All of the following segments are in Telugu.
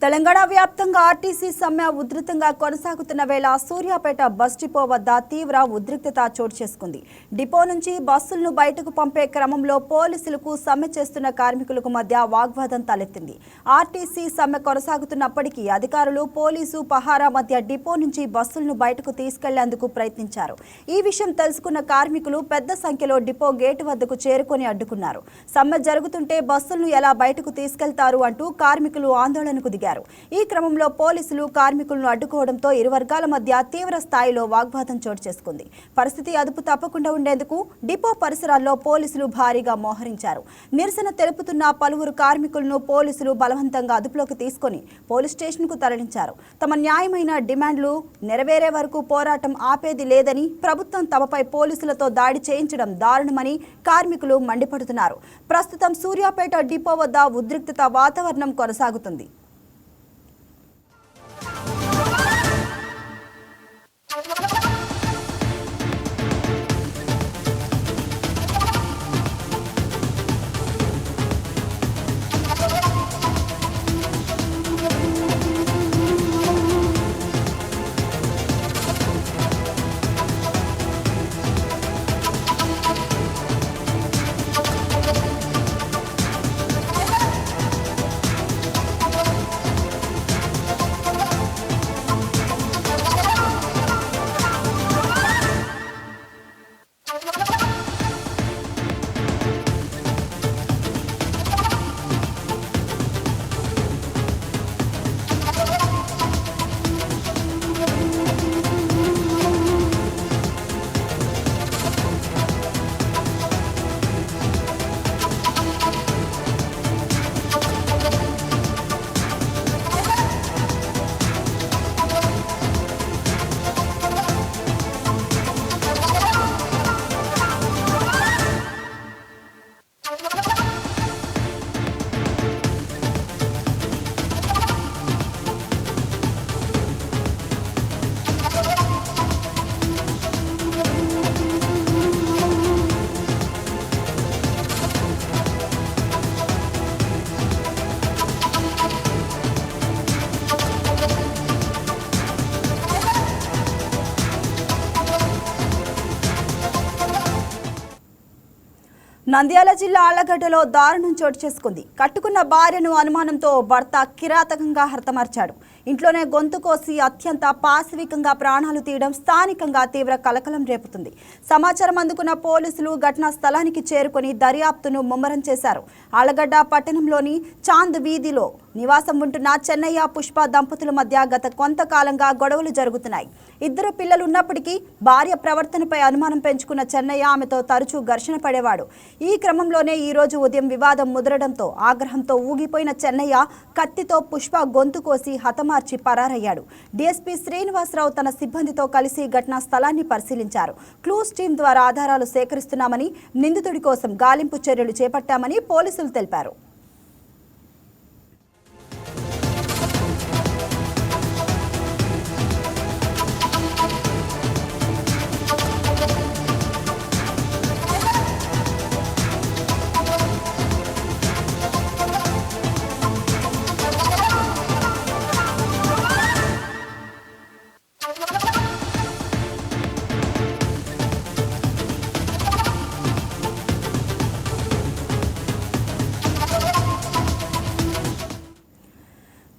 తెలంగాణ వ్యాప్తంగా ఆర్టీసీ సమ్మె ఉధృతంగా కొనసాగుతున్న వేళ సూర్యాపేట బస్ డిపో వద్ద తీవ్ర ఉద్రిక్తత చోటు చేసుకుంది. డిపో నుంచి బస్సులను బయటకు పంపే క్రమంలో పోలీసులకు సమ్మె చేస్తున్న కార్మికులకు మధ్య వాగ్వాదం తలెత్తింది. ఆర్టీసీ సమ్మె కొనసాగుతున్నప్పటికీ అధికారులు పోలీసు పహారా మధ్య డిపో నుంచి బస్సులను బయటకు తీసుకెళ్లేందుకు ప్రయత్నించారు. ఈ విషయం తెలుసుకున్న కార్మికులు పెద్ద సంఖ్యలో డిపో గేటు వద్దకు చేరుకొని అడ్డుకున్నారు. సమ్మె జరుగుతుంటే బస్సులను ఎలా బయటకు తీసుకెళ్తారు అంటూ కార్మికులు ఆందోళనకు దిగారు. ఈ క్రమంలో పోలీసులు కార్మికులను అడ్డుకోవడంతో ఇరు వర్గాల మధ్య తీవ్ర స్థాయిలో వాగ్వాదం చోటు చేసుకుంది. పరిస్థితి అదుపు తప్పకుండా ఉండేందుకు డిపో పరిసరాల్లో పోలీసులు భారీగా మోహరించారు. నిరసన తెలుపుతున్న పలువురు కార్మికులను పోలీసులు బలవంతంగా అదుపులోకి తీసుకుని పోలీస్ స్టేషన్కు తరలించారు. తమ న్యాయమైన డిమాండ్లు నెరవేరే వరకు పోరాటం ఆపేది లేదని, ప్రభుత్వం తమపై పోలీసులతో దాడి చేయించడం దారుణమని కార్మికులు మండిపడుతున్నారు. ప్రస్తుతం సూర్యాపేట డిపో వద్ద ఉద్రిక్తత వాతావరణం కొనసాగుతుంది. నంద్యాల జిల్లా ఆళ్లగడ్డలో దారుణం చోటు చేసుకుంది. కట్టుకున్న భార్యను అనుమానంతో భర్త కిరాతకంగా హతమార్చాడు. ఇంట్లోనే గొంతు కోసి అత్యంత పాశవికంగా ప్రాణాలు తీయడం స్థానికంగా తీవ్ర కలకలం రేపుతుంది. సమాచారం అందుకున్న పోలీసులు ఘటనా స్థలానికి చేరుకొని దర్యాప్తును ముమ్మరం చేశారు. ఆళ్లగడ్డ పట్టణంలోని చాంద్ వీధిలో నివాసం ఉంటున్న చెన్నయ్య, పుష్ప దంపతుల మధ్య గత కొంతకాలంగా గొడవలు జరుగుతున్నాయి. ఇద్దరు పిల్లలు ఉన్నప్పటికీ భార్య ప్రవర్తనపై అనుమానం పెంచుకున్న చెన్నయ్య ఆమెతో తరచూ ఘర్షణ పడేవాడు. ఈ క్రమంలోనే ఈ రోజు ఉదయం వివాదం ముదరడంతో ఆగ్రహంతో ఊగిపోయిన చెన్నయ్య కత్తితో పుష్ప గొంతు కోసి హతమార్చి పరారయ్యాడు. డీఎస్పీ శ్రీనివాసరావు తన సిబ్బందితో కలిసి ఘటనా స్థలాన్ని పరిశీలించారు. క్లూస్ టీం ద్వారా ఆధారాలు సేకరిస్తున్నామని, నిందితుడి కోసం గాలింపు చర్యలు చేపట్టామని పోలీసులు తెలిపారు.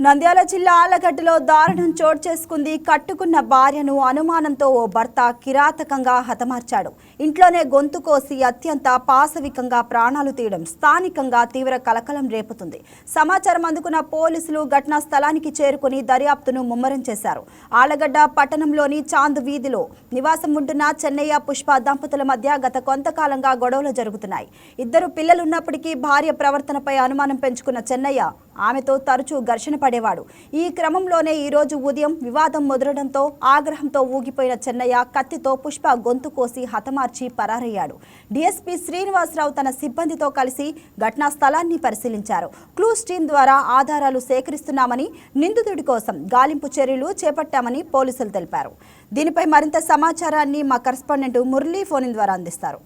నంద్యాల జిల్లా ఆళ్లగడ్డలో దారుణం చోటు చేసుకుంది. కట్టుకున్న భార్యను అనుమానంతో ఓ భర్త కిరాతకంగా హతమార్చాడు. ఇంట్లోనే గొంతు కోసి అత్యంత పాశవికంగా ప్రాణాలు తీయడం స్థానికంగా తీవ్ర కలకలం రేపుతుంది. సమాచారం అందుకున్న పోలీసులు ఘటనా స్థలానికి చేరుకుని దర్యాప్తును ముమ్మరం చేశారు. ఆళ్లగడ్డ పట్టణంలోని చాంద్ వీధిలో నివాసం ఉంటున్న చెన్నయ్య, పుష్ప దంపతుల మధ్య గత కొంతకాలంగా గొడవలు జరుగుతున్నాయి. ఇద్దరు పిల్లలున్నప్పటికీ భార్య ప్రవర్తనపై అనుమానం పెంచుకున్న చెన్నయ్య ఆమెతో తరచూ ఘర్షణ పడేవాడు. ఈ క్రమంలోనే ఈ రోజు ఉదయం వివాదం ముదరడంతో ఆగ్రహంతో ఊగిపోయిన చెన్నయ్య కత్తితో పుష్ప గొంతు కోసి హతమార్చి పరారయ్యాడు. డీఎస్పీ శ్రీనివాసరావు తన సిబ్బందితో కలిసి ఘటనా స్థలాన్ని పరిశీలించారు. క్లూస్ టీం ద్వారా ఆధారాలు సేకరిస్తున్నామని, నిందితుడి కోసం గాలింపు చర్యలు చేపట్టామని పోలీసులు తెలిపారు. దీనిపై మరింత సమాచారాన్ని మా కరెస్పాండెంట్ మురళీ ఫోన్ ద్వారా అందిస్తారు.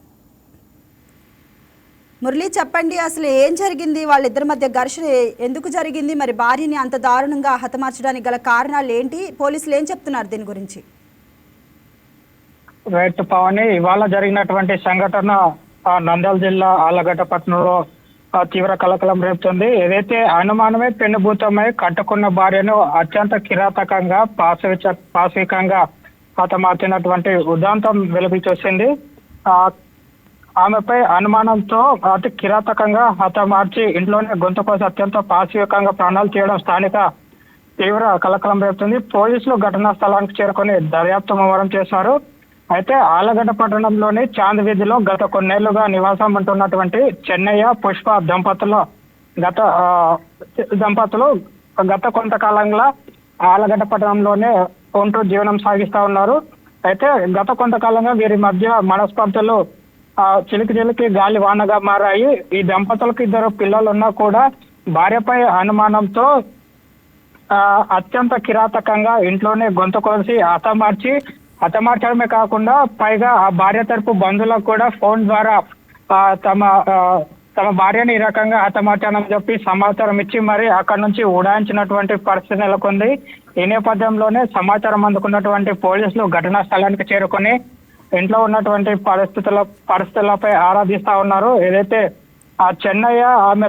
మురళి చెప్పండి, అసలు ఏం జరిగింది? వాళ్ళిద్దరి మధ్య ఘర్షణ ఎందుకు జరిగింది? మరి భార్యని అంత దారుణంగా హతమార్చడానికి గల కారణాలు ఏంటి? పోలీసులు ఏం చెప్తున్నారు దీని గురించి? రైట్ పవని, ఇవాళ జరిగినటువంటి సంఘటన నంద్యాల జిల్లా ఆళ్లగడ్డ పట్టణంలో తీవ్ర కలకలం రేపుతుంది. ఏదైతే అనుమానమే పెనుభూతమై కట్టుకున్న భార్యను అత్యంత కిరాతకంగా పాశవికంగా హతమార్చినటువంటి ఉదాంతం వెలుగుకి వచ్చింది. ఆమెపై అనుమానంతో అతి కిరాతకంగా హతమార్చి ఇంట్లోనే గొంతు కోసి అత్యంత పాశవికంగా ప్రాణాలు తీయడం స్థానిక తీవ్ర కలకలం రేపుతుంది. పోలీసులు ఘటనా స్థలానికి చేరుకొని దర్యాప్తు ముమ్మరం చేశారు. అయితే ఆళ్లగడ్డ పట్టణంలోని చాంద్ వీధిలో గత కొన్నేళ్లుగా నివాసం ఉంటున్నటువంటి చెన్నయ్య పుష్ప దంపతులు గత కొంతకాలంగా ఆళ్లగడ్డ పట్టణంలోనే ఉంటూ జీవనం సాగిస్తా ఉన్నారు. అయితే గత కొంతకాలంగా వీరి మధ్య మనస్పర్ధలు చిలికి గాలి వానగా మారాయి. ఈ దంపతులకు 2 పిల్లలు ఉన్నా కూడా భార్యపై అనుమానంతో అత్యంత కిరాతకంగా ఇంట్లోనే గొంతు కోసి హతమార్చడమే కాకుండా పైగా ఆ భార్య తరపు బంధువులకు కూడా ఫోన్ ద్వారా తమ భార్యని ఈ రకంగా హతమార్చానని చెప్పి సమాచారం ఇచ్చి మరి అక్కడ నుంచి ఉడాయించినటువంటి పరిస్థితి నెలకొంది. ఈ నేపథ్యంలోనే సమాచారం అందుకున్నటువంటి పోలీసులు ఘటనా స్థలానికి చేరుకొని ఇంట్లో ఉన్నటువంటి పరిస్థితులపై ఆరాధిస్తా ఉన్నారు. ఏదైతే ఆ చెన్నయ్య ఆమె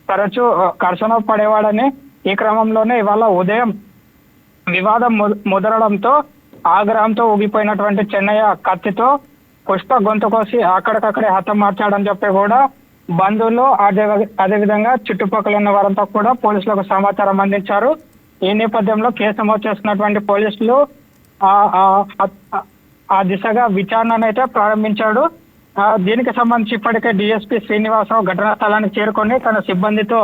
తరచూ ఘర్షణ పడేవాడని, ఈ క్రమంలోనే ఇవాళ ఉదయం వివాదం ముదరడంతో ఆగ్రహంతో ఊగిపోయినటువంటి చెన్నయ్య కత్తితో పుష్ప గొంతు కోసి అక్కడికక్కడే హతమార్చాడని చెప్పి కూడా బంధువులు అదేవిధంగా చుట్టుపక్కల ఉన్న వారంతా కూడా పోలీసులకు సమాచారం అందించారు. ఈ నేపథ్యంలో కేసు నమోదు చేసుకున్నటువంటి పోలీసులు ఆ దిశగా విచారణను అయితే ప్రారంభించాడు. దీనికి సంబంధించి ఇప్పటికే డిఎస్పీ శ్రీనివాసరావు ఘటనా స్థలానికి చేరుకొని తన సిబ్బందితో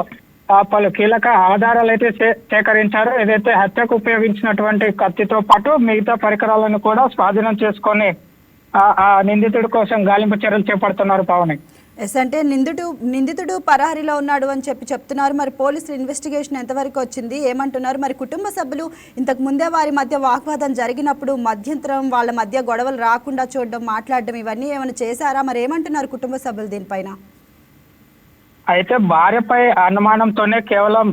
పలు కీలక ఆధారాలు అయితే సేకరించారు. ఏదైతే హత్యకు ఉపయోగించినటువంటి కత్తితో పాటు మిగతా పరికరాలను కూడా స్వాధీనం చేసుకొని ఆ నిందితుడి కోసం గాలింపు చర్యలు చేపడుతున్నారు. పావని, ఎస్ అంటే నిందితుడు పరారీలో ఉన్నాడు అని చెప్తున్నారు. మరి పోలీసులు ఇన్వెస్టిగేషన్ ఎంతవరకు వచ్చింది, ఏమంటున్నారు? మరి కుటుంబ సభ్యులు ఇంతకు ముందే వారి మధ్య వాగ్వాదం జరిగినప్పుడు మధ్యంతరం వాళ్ళ మధ్య గొడవలు రాకుండా చూడడం, మాట్లాడడం ఇవన్నీ ఏమైనా చేశారా? మరి ఏమంటున్నారు కుటుంబ సభ్యులు దీనిపైన? అయితే భార్యపై అనుమానంతోనే కేవలం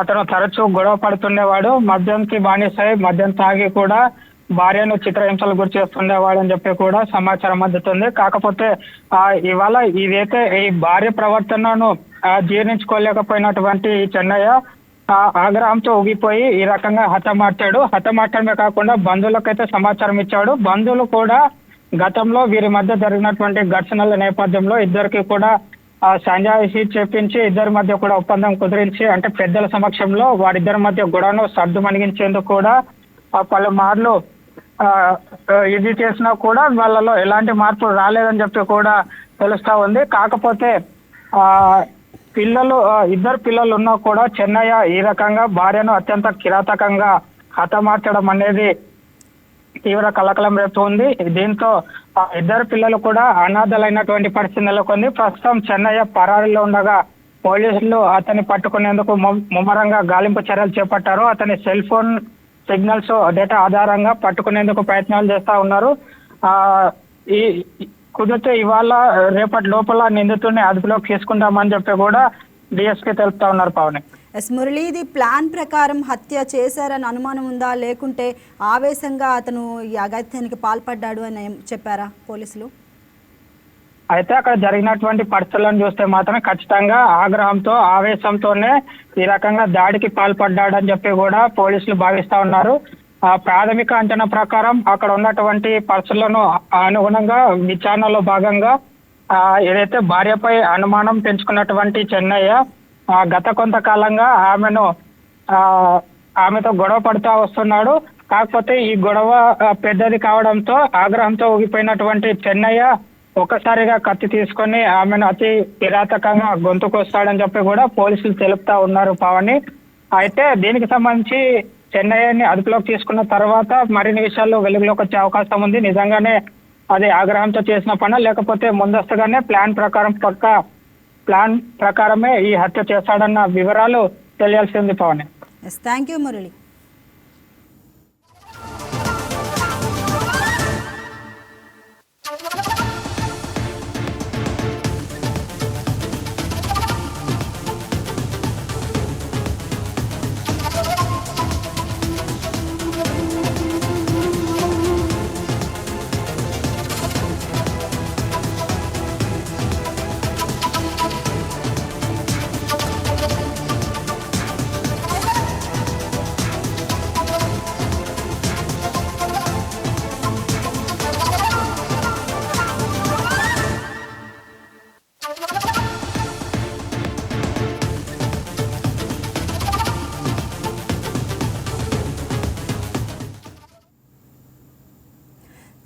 అతను తరచూ గొడవ పడుతుండేవాడు. మద్యంకి బానిసై మద్యం తాగి కూడా భార్యను చిత్రహింసలు గురి చేస్తుండేవాడు అని చెప్పి కూడా సమాచారం అందుతుంది. కాకపోతే ఇవాళ ఇదైతే ఈ భార్య ప్రవర్తనను జీర్ణించుకోలేకపోయినటువంటి చెన్నయ్య ఆగ్రహంతో ఊగిపోయి ఈ రకంగా హతమార్చడమే కాకుండా బంధువులకైతే సమాచారం ఇచ్చాడు. బంధువులు కూడా గతంలో వీరి మధ్య జరిగినటువంటి ఘర్షణల నేపథ్యంలో ఇద్దరికి కూడా సంజాయిషి చెప్పించి ఇద్దరి మధ్య కూడా ఒప్పందం కుదిరించి, అంటే పెద్దల సమక్షంలో వారిద్దరి మధ్య గొడవను సర్దు మణిగించేందుకు కూడా పలుమార్లు ఇది చేసినా కూడా వాళ్ళలో ఎలాంటి మార్పు రాలేదని చెప్పి కూడా తెలుస్తా ఉంది. కాకపోతే ఇద్దరు పిల్లలు ఉన్నా కూడా చెన్నయ్య ఈ రకంగా భార్యను అత్యంత కిరాతకంగా హతమార్చడం అనేది తీవ్ర కలకలం రేపుతుంది. దీంతో ఇద్దరు పిల్లలు కూడా అనాథలైనటువంటి పరిస్థితి నెలకొంది. ప్రస్తుతం చెన్నయ్య పరారీలో ఉండగా పోలీసులు అతన్ని పట్టుకునేందుకు ముమ్మరంగా గాలింపు చర్యలు చేపట్టారు. అతని సెల్ ఫోన్ సిగ్నల్స్ డేటా ఆధారంగా పట్టుకునేందుకు ప్రయత్నాలు చేస్తా ఉన్నారు. ఈ కుదిరితే ఇవాళ రేపటి లోపల నిందితుడిని అదుపులోకి తీసుకుంటామని చెప్పి కూడా డిఎస్పీ తెలుపుతా ఉన్నారు. పావని, ఎస్ మురళి, ఇది ప్లాన్ ప్రకారం హత్య చేశారని అనుమానం ఉందా, లేకుంటే ఆవేశంగా అతను ఈ అగత్యానికి పాల్పడ్డాడు అని చెప్పారా పోలీసులు? అయితే అక్కడ జరిగినటువంటి పరిస్థితులను చూస్తే మాత్రం ఖచ్చితంగా ఆగ్రహంతో ఆవేశంతోనే ఈ రకంగా దాడికి పాల్పడ్డాడని చెప్పి కూడా పోలీసులు భావిస్తా ఉన్నారు. ప్రాథమిక అంచనా ప్రకారం అక్కడ ఉన్నటువంటి పరిస్థితులను అనుగుణంగా విచారణలో భాగంగా ఏదైతే భార్యపై అనుమానం పెంచుకున్నటువంటి చెన్నయ్య గత కొంతకాలంగా ఆమెతో గొడవ పడుతూ వస్తున్నాడు. కాకపోతే ఈ గొడవ పెద్దది కావడంతో ఆగ్రహంతో ఊగిపోయినటువంటి చెన్నయ్య ఒక్కసారిగా కత్తి తీసుకొని ఆమెను అతి కిరాతకంగా గొంతుకొస్తాడని చెప్పి కూడా పోలీసులు తెలుపుతా ఉన్నారు. పావని, అయితే దీనికి సంబంధించి చెన్నయ్యని అదుపులోకి తీసుకున్న తర్వాత మరిన్ని విషయాలు వెలుగులోకి వచ్చే అవకాశం ఉంది. నిజంగానే అది ఆగ్రహంతో చేసిన పని, లేకపోతే ముందస్తుగానే ప్లాన్ ప్రకారమే ఈ హత్య చేశాడన్న వివరాలు తెలియాల్సింది. Pavani, thank you Murali.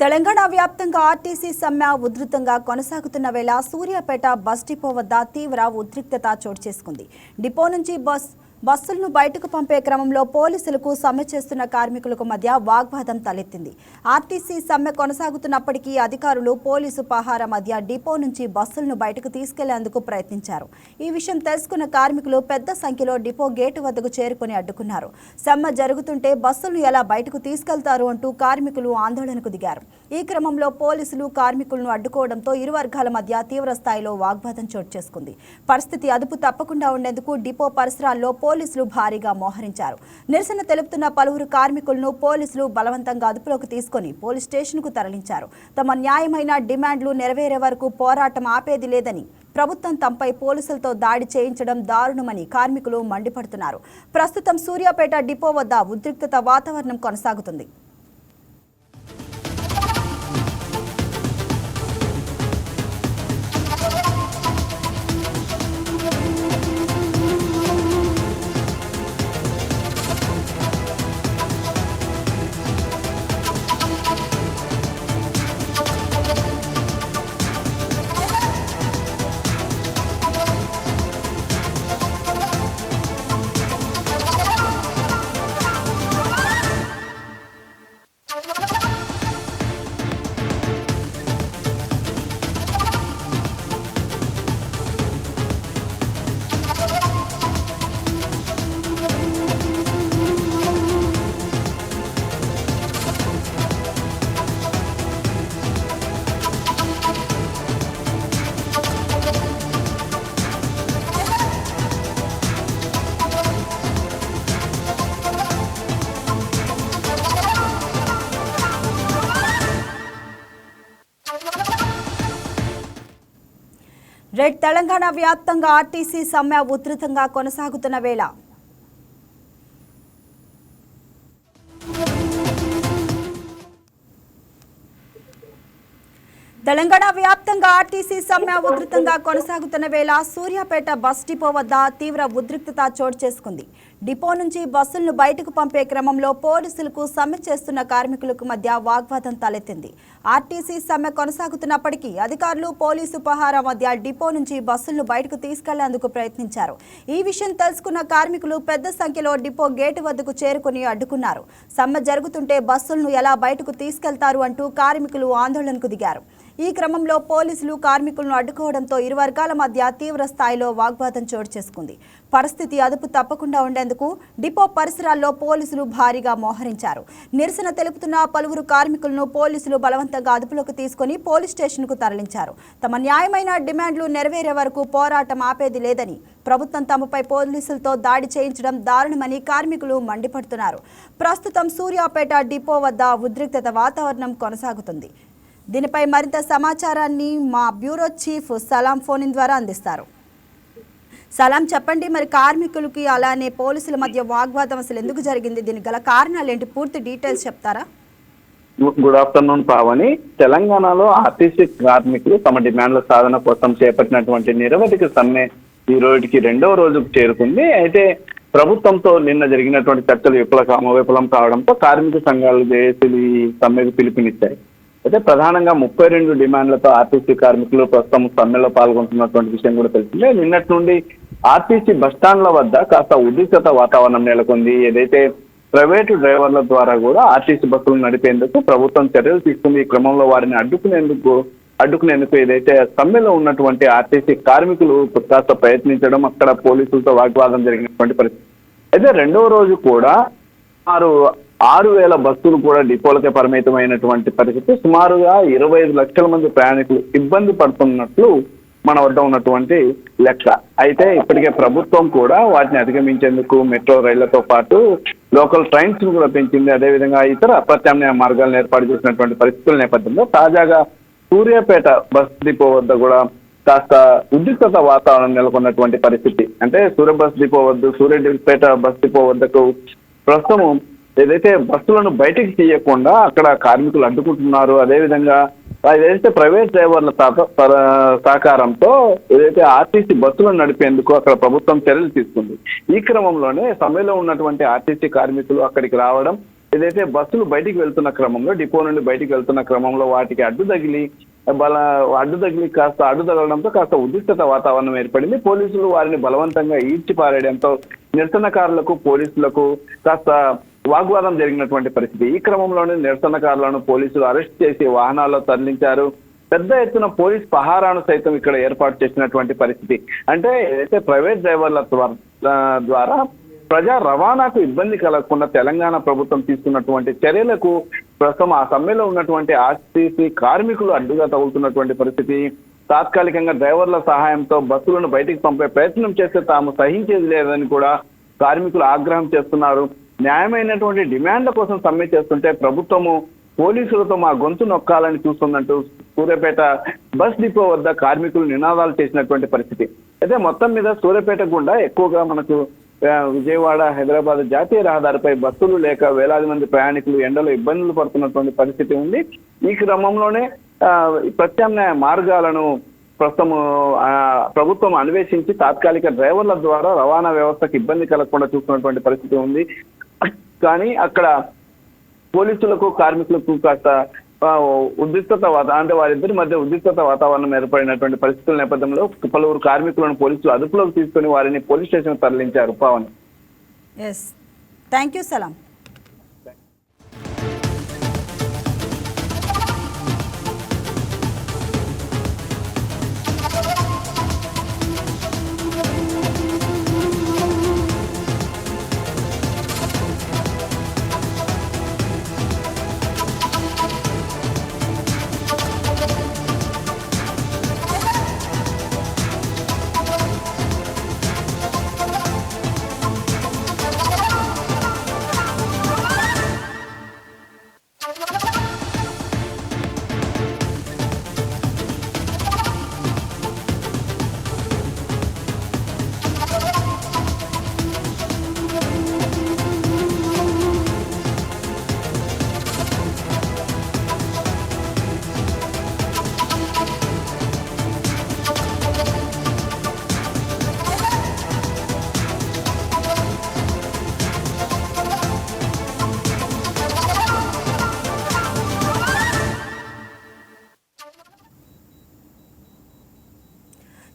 తెలంగాణ వ్యాప్తంగా ఆర్టీసీ సమ్మె ఉధృతంగా కొనసాగుతున్న వేళ సూర్యాపేట బస్ డిపో వద్ద తీవ్ర ఉద్రిక్తత చోటు చేసుకుంది. డిపో నుంచి బస్సులను బయటకు పంపే క్రమంలో పోలీసులకు సమ్మె చేస్తున్న కార్మికులకు మధ్య వాగ్వాదం తలెత్తింది. ఆర్టీసీ సమ్మె కొనసాగుతున్నప్పటికీ అధికారులు పోలీసు పహార మధ్య డిపో నుంచి బస్సులను బయటకు తీసుకెళ్లేందుకు ప్రయత్నించారు. ఈ విషయం తెలుసుకున్న కార్మికులు పెద్ద సంఖ్యలో డిపో గేటు వద్దకు చేరుకుని అడ్డుకున్నారు. సమ్మె జరుగుతుంటే బస్సులను ఎలా బయటకు తీసుకెళ్తారు అంటూ కార్మికులు ఆందోళనకు దిగారు. ఈ క్రమంలో పోలీసులు కార్మికులను అడ్డుకోవడంతో ఇరు వర్గాల మధ్య తీవ్ర స్థాయిలో వాగ్వాదం చోటు చేసుకుంది. పరిస్థితి అదుపు తప్పకుండా ఉండేందుకు డిపో పరిసరాల్లో పోలీసులు భారీగా మోహరించారు. నిరసన తెలుపుతున్న పలువురు కార్మికులను పోలీసులు బలవంతంగా అదుపులోకి తీసుకుని పోలీస్ స్టేషన్కు తరలించారు. తమ న్యాయమైన డిమాండ్లు నెరవేరే వరకు పోరాటం ఆపేది లేదని, ప్రభుత్వం తమపై పోలీసులతో దాడి చేయించడం దారుణమని కార్మికులు మండిపడుతున్నారు. ప్రస్తుతం సూర్యాపేట డిపో వద్ద ఉద్రిక్తత వాతావరణం కొనసాగుతుంది. తెలంగాణ వ్యాప్తంగా ఆర్టీసీ సమ్మె ఉధృతంగా కొనసాగుతున్న వేళ సూర్యాపేట బస్ డిపో వద్ద తీవ్ర ఉద్రిక్తత చోటు చేసుకుంది. డిపో నుంచి బస్సులను బయటకు పంపే క్రమంలో పోలీసులకు సమ్మె చేస్తున్న కార్మికులకు మధ్య వాగ్వాదం తలెత్తింది. ఆర్టీసీ సమ్మె కొనసాగుతున్నప్పటికీ అధికారులు పోలీసు పహార మధ్య డిపో నుంచి బస్సులను బయటకు తీసుకెళ్లేందుకు ప్రయత్నించారు. ఈ విషయం తెలుసుకున్న కార్మికులు పెద్ద సంఖ్యలో డిపో గేటు వద్దకు చేరుకుని అడ్డుకున్నారు. సమ్మె జరుగుతుంటే బస్సులను ఎలా బయటకు తీసుకెళ్తారు అంటూ కార్మికులు ఆందోళనకు దిగారు. ఈ క్రమంలో పోలీసులు కార్మికులను అడ్డుకోవడంతో ఇరు వర్గాల మధ్య తీవ్ర స్థాయిలో వాగ్వాదం చోటు చేసుకుంది. పరిస్థితి అదుపు తప్పకుండా ఉండేందుకు డిపో పరిసరాల్లో పోలీసులు భారీగా మోహరించారు. నిరసన తెలుపుతున్న పలువురు కార్మికులను పోలీసులు బలవంతంగా అదుపులోకి తీసుకుని పోలీస్ స్టేషన్కు తరలించారు. తమ న్యాయమైన డిమాండ్లు నెరవేరే వరకు పోరాటం ఆపేది లేదని, ప్రభుత్వం తమపై పోలీసులతో దాడి చేయించడం దారుణమని కార్మికులు మండిపడుతున్నారు. ప్రస్తుతం సూర్యాపేట డిపో వద్ద ఉద్రిక్తత వాతావరణం కొనసాగుతుంది. దీనిపై మరింత సమాచారాన్ని మా బ్యూరో చీఫ్ సలాం ఫోన్ ద్వారా అందిస్తారు. సలాం, చెప్పండి, మరి కార్మికులకి అలానే పోలీసుల మధ్య వాగ్వాదం అసలు ఎందుకు జరిగింది? దీనికి గల కారణాలు ఏంటి? పూర్తి డీటెయిల్స్ చెప్తారా? Good afternoon Pavani. తెలంగాణలో ఆర్టీసీ కార్మికులు తమ డిమాండ్ల సాధన కోసం చేపట్టినటువంటి నిరవధిక సమ్మె ఈ రోజుకి 2వ రోజుకు చేరుకుంది. అయితే ప్రభుత్వంతో నిన్న జరిగినటువంటి చర్చలు విఫలం కావడంతో కార్మిక సంఘాలు జేఏసీలు ఈ సమ్మెకు పిలుపునిచ్చాయి. అయితే ప్రధానంగా 32 డిమాండ్లతో ఆర్టీసీ కార్మికులు ప్రస్తుతం సమ్మెలో పాల్గొంటున్నటువంటి విషయం కూడా తెలిసిందే. నిన్నటి నుండి ఆర్టీసీ బస్టాండ్ల వద్ద కాస్త ఉద్రిక్తత వాతావరణం నెలకొంది. ఏదైతే ప్రైవేటు డ్రైవర్ల ద్వారా కూడా ఆర్టీసీ బస్సులు నడిపేందుకు ప్రభుత్వం చర్యలు తీసుకుంది. ఈ క్రమంలో వారిని అడ్డుకునేందుకు ఏదైతే సమ్మెలో ఉన్నటువంటి ఆర్టీసీ కార్మికులు కాస్త ప్రయత్నించడం, అక్కడ పోలీసులతో వాగ్వాదం జరిగినటువంటి పరిస్థితి. అయితే 2వ రోజు కూడా 6,000 బస్సులు కూడా డిపోలకే పరిమితమైనటువంటి పరిస్థితి. సుమారుగా 25 లక్షల మంది ప్రయాణికులు ఇబ్బంది పడుతున్నట్లు మన వద్ద ఉన్నటువంటి లెక్క. అయితే ఇప్పటికే ప్రభుత్వం కూడా వాటిని అధిగమించేందుకు మెట్రో రైళ్లతో పాటు లోకల్ ట్రైన్స్ కూడా పెంచింది. అదేవిధంగా ఇతర ప్రత్యామ్నాయ మార్గాలను ఏర్పాటు చేసినటువంటి పరిస్థితుల నేపథ్యంలో తాజాగా సూర్యాపేట బస్ డిపో వద్ద కూడా కాస్త ఉద్రిక్తత వాతావరణం నెలకొన్నటువంటి పరిస్థితి. అంటే సూర్యాపేట బస్ డిపో వద్దకు ప్రస్తుతం ఏదైతే బస్సులను బయటికి తీయకుండా అక్కడ కార్మికులు అడ్డుకుంటున్నారు. అదేవిధంగా ఏదైతే ప్రైవేట్ డ్రైవర్ల సహకారంతో ఏదైతే ఆర్టీసీ బస్సులను నడిపేందుకు అక్కడ ప్రభుత్వం చర్యలు తీసుకుంది. ఈ క్రమంలోనే సమ్మెలో ఉన్నటువంటి ఆర్టీసీ కార్మికులు అక్కడికి రావడం, ఏదైతే బస్సులు బయటికి వెళ్తున్న క్రమంలో, డిపో నుండి బయటికి వెళ్తున్న క్రమంలో వాటికి అడ్డు తగిలి కాస్త అడ్డు తగలడంతో కాస్త ఉద్రిక్తత వాతావరణం ఏర్పడింది. పోలీసులు వారిని బలవంతంగా ఈడ్చి పారేయడంతో నిరసనకారులకు పోలీసులకు కాస్త వాగ్వాదం జరిగినటువంటి పరిస్థితి. ఈ క్రమంలోనే నిరసనకారులను పోలీసులు అరెస్ట్ చేసి వాహనాల్లో తరలించారు. పెద్ద ఎత్తున పోలీస్ పహారాను సైతం ఇక్కడ ఏర్పాటు చేసినటువంటి పరిస్థితి. అంటే ఏదైతే ప్రైవేట్ డ్రైవర్ల ద్వారా ప్రజా రవాణాకు ఇబ్బంది కలగకుండా తెలంగాణ ప్రభుత్వం తీసుకున్నటువంటి చర్యలకు ప్రస్తుతం ఆ సమ్మెలో ఉన్నటువంటి ఆర్టీసీ కార్మికులు అడ్డుగా తగులుతున్నటువంటి పరిస్థితి. తాత్కాలికంగా డ్రైవర్ల సహాయంతో బస్సులను బయటికి పంపే ప్రయత్నం చేస్తే తాము సహించేది లేదని కూడా కార్మికులు ఆగ్రహం చేస్తున్నారు. న్యాయమైనటువంటి డిమాండ్ల కోసం సమ్మె చేస్తుంటే ప్రభుత్వము పోలీసులతో మా గొంతు నొక్కాలని చూస్తుందంటూ సూర్యాపేట బస్ డిపో వద్ద కార్మికులు నినాదాలు చేసినటువంటి పరిస్థితి. అయితే మొత్తం మీద సూర్యాపేట గుండా ఎక్కువగా మనకు విజయవాడ, హైదరాబాద్ జాతీయ రహదారిపై బస్సులు లేక వేలాది మంది ప్రయాణికులు ఎండలో ఇబ్బందులు పడుతున్నటువంటి పరిస్థితి ఉంది. ఈ క్రమంలోనే ప్రత్యామ్నాయ మార్గాలను ప్రస్తుతం ప్రభుత్వం అన్వేషించి తాత్కాలిక డ్రైవర్ల ద్వారా రవాణా వ్యవస్థకు ఇబ్బంది కలగకుండా చూస్తున్నటువంటి పరిస్థితి ఉంది. కానీ అక్కడ పోలీసులకు కార్మికులకు కాస్త అంటే వారిద్దరి మధ్య ఉద్రిక్తత వాతావరణం ఏర్పడినటువంటి పరిస్థితుల నేపథ్యంలో పలువురు కార్మికులను పోలీసులు అదుపులోకి తీసుకుని వారిని పోలీస్ స్టేషన్ తరలించారు. పావని. థ్యాంక్ యూ సలాం.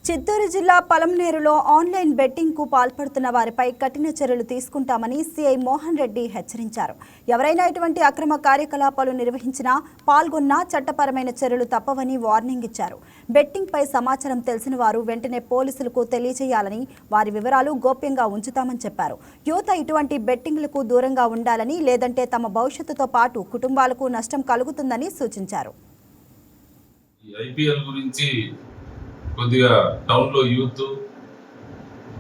చిత్తూరు జిల్లా పలమనేరులో ఆన్లైన్ బెట్టింగ్కు పాల్పడుతున్న వారిపై కఠిన చర్యలు తీసుకుంటామని సీఐ మోహన్ రెడ్డి హెచ్చరించారు. ఎవరైనా ఇటువంటి అక్రమ కార్యకలాపాలు నిర్వహించినా పాల్గొన్నా చట్టపరమైన చర్యలు తప్పవని వార్నింగ్ ఇచ్చారు. బెట్టింగ్పై సమాచారం తెలిసిన వారు వెంటనే పోలీసులకు తెలియజేయాలని, వారి వివరాలు గోప్యంగా ఉంచుతామని చెప్పారు. యువత ఇటువంటి బెట్టింగ్లకు దూరంగా ఉండాలని, లేదంటే తమ భవిష్యత్తుతో పాటు కుటుంబాలకు నష్టం కలుగుతుందని సూచించారు. ఐపీఎల్ గురించి కొద్దిగా టౌన్లో యూత్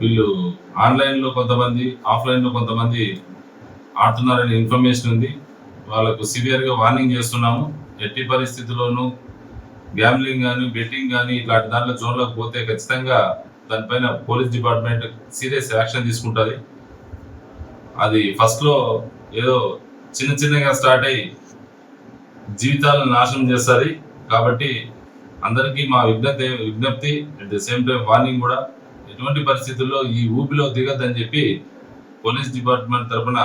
వీళ్ళు ఆన్లైన్లో కొంతమంది, ఆఫ్లైన్లో కొంతమంది ఆడుతున్నారనే ఇన్ఫర్మేషన్ ఉంది. వాళ్ళకు సివియర్గా వార్నింగ్ చేస్తున్నాము. ఎట్టి పరిస్థితుల్లోనూ గ్యాంబ్లింగ్ కానీ, బెట్టింగ్ కానీ ఇట్లాంటి దాంట్లో జోన్లోకి పోతే ఖచ్చితంగా దానిపైన పోలీస్ డిపార్ట్మెంట్ సీరియస్ యాక్షన్ తీసుకుంటుంది. అది ఫస్ట్లో ఏదో చిన్నగా స్టార్ట్ అయ్యి జీవితాలను నాశనం చేస్తుంది. కాబట్టి అందరికీ మా విజ్ఞప్తి at the same time warning కూడా, ఎటువంటి పరిస్థితుల్లో ఈ ఊపిలో దిగద్దని చెప్పి పోలీస్ డిపార్ట్మెంట్ తరఫున